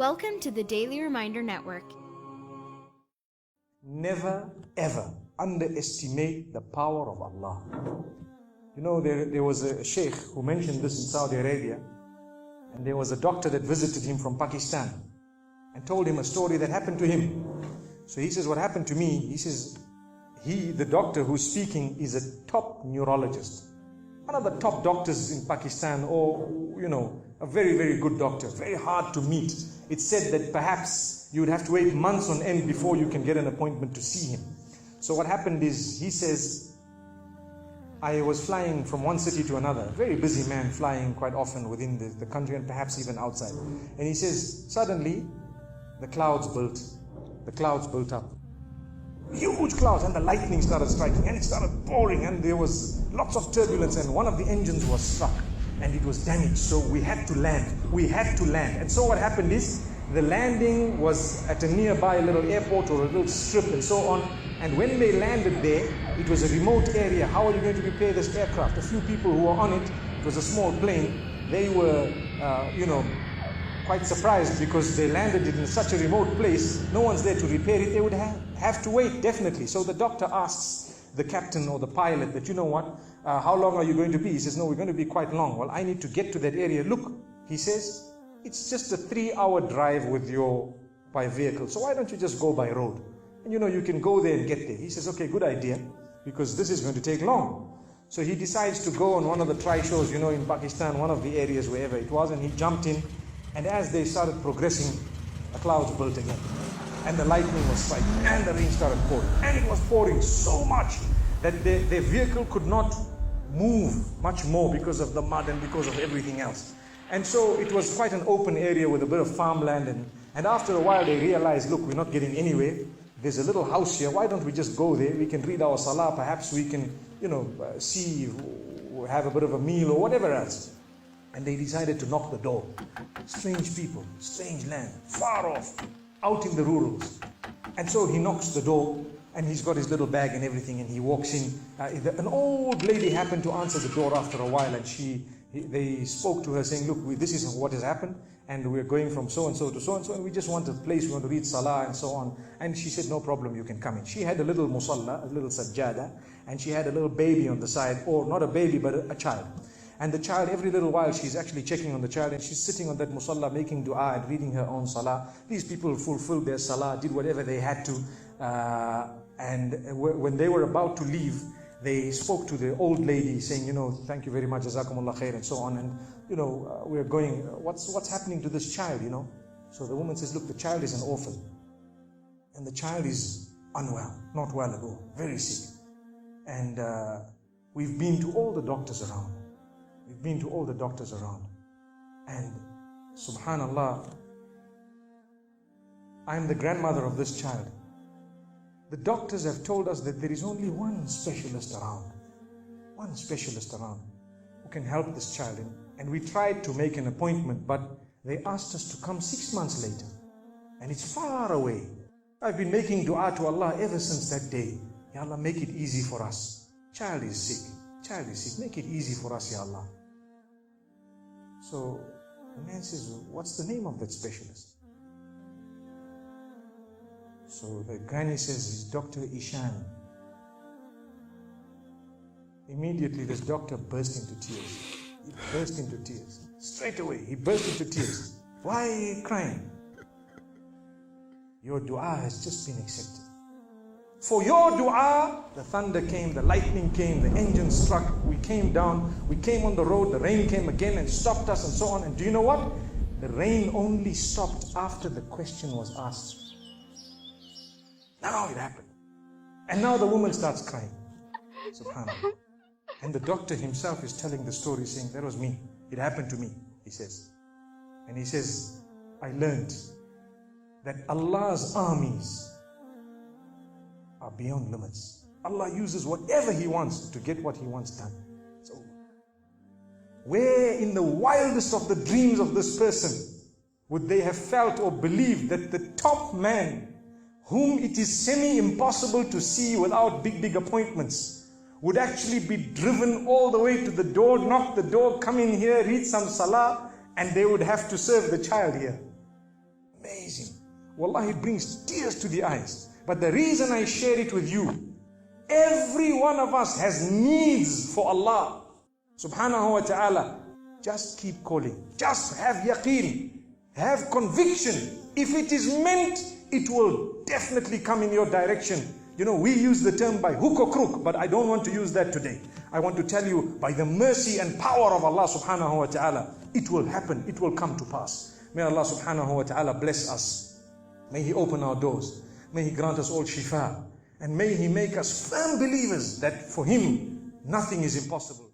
Welcome to the Daily Reminder Network. Never ever underestimate the power of Allah. You know, there was a sheikh who mentioned this in Saudi Arabia, and there was a doctor that visited him from Pakistan and told him a story that happened to him. So he says, what happened to me, he says, the doctor who's speaking is a top neurologist, one of the top doctors in Pakistan, or, you know, a very, very good doctor, very hard to meet. It's said that perhaps you would have to wait months on end before you can get an appointment to see him. So what happened is, he says, I was flying from one city to another, a very busy man, flying quite often within the country and perhaps even outside. And he says, suddenly the clouds built up. Huge clouds, and the lightning started striking, and it started pouring, and there was lots of turbulence, and one of the engines was struck and it was damaged. So we had to land. And so what happened is, the landing was at a nearby little airport or a little strip and so on. And when they landed there, it was a remote area. How are you going to repair this aircraft? A few people who were on it, it was a small plane, they were, quite surprised because they landed it in such a remote place. No one's there to repair it. They would have to wait, definitely. So the doctor asks the captain or the pilot that, you know what, how long are you going to be? He says, no, we're going to be quite long. Well, I need to get to that area. Look, he says, it's just a 3-hour drive by vehicle. So why don't you just go by road? And you can go there and get there. He says, okay, good idea, because this is going to take long. So he decides to go on one of the tri-shows, in Pakistan, one of the areas, wherever it was, and he jumped in. And as they started progressing, the clouds built again. And the lightning was striking, and the rain started pouring. And it was pouring so much that their vehicle could not move much more because of the mud and because of everything else. And so it was quite an open area with a bit of farmland. And after a while they realized, look, we're not getting anywhere. There's a little house here. Why don't we just go there? We can read our salah. Perhaps we can, see, have a bit of a meal or whatever else. And they decided to knock the door. Strange people, strange land, far off, out in the rurals. And so he knocks the door, and he's got his little bag and everything, and he walks in. An old lady happened to answer the door after a while, and they spoke to her saying, look, this is what has happened, and we're going from so-and-so to so-and-so, and we just want a place, we want to read salah and so on. And she said, no problem, you can come in. She had a little musalla, a little sajjada, and she had a little baby on the side, or not a baby, but a child. And the child, every little while, she's actually checking on the child, and she's sitting on that musalla, making dua and reading her own salah. These people fulfilled their salah, did whatever they had to. And when they were about to leave, they spoke to the old lady saying, thank you very much, jazakumullah khair, and so on. And, we're going, what's happening to this child, So the woman says, look, the child is an orphan. And the child is unwell, not well at all, very sick. And we've been to all the doctors around. And subhanallah, I'm the grandmother of this child. The doctors have told us that there is only one specialist around who can help this child. And we tried to make an appointment, but they asked us to come 6 months later. And it's far away. I've been making dua to Allah ever since that day. Ya Allah, make it easy for us. Child is sick. Make it easy for us, Ya Allah. So the man says, what's the name of that specialist? So the granny says, it's Dr. Ishan. Immediately this doctor burst into tears. Straight away, he burst into tears. Why are you crying? Your dua has just been accepted. For your dua, the thunder came, the lightning came, the engine struck, we came down, we came on the road, the rain came again and stopped us and so on. And do you know what? The rain only stopped after the question was asked. Now it happened. And now the woman starts crying. SubhanAllah. And the doctor himself is telling the story, saying, that was me. It happened to me, he says. And he says, I learned that Allah's armies are beyond limits. Allah uses whatever He wants to get what He wants done. So, where in the wildest of the dreams of this person would they have felt or believed that the top man, whom it is semi-impossible to see without big appointments, would actually be driven all the way to the door, knock the door, come in here, read some salah, and they would have to serve the child here. Amazing. Wallahi, it brings tears to the eyes. But the reason I share it with you, every one of us has needs for Allah subhanahu wa ta'ala. Just keep calling. Just have yaqeen. Have conviction. If it is meant, it will definitely come in your direction. You know, we use the term by hook or crook, but I don't want to use that today. I want to tell you, by the mercy and power of Allah subhanahu wa ta'ala, it will happen, it will come to pass. May Allah subhanahu wa ta'ala bless us. May He open our doors. May He grant us all shifa. And may He make us firm believers that for Him, nothing is impossible.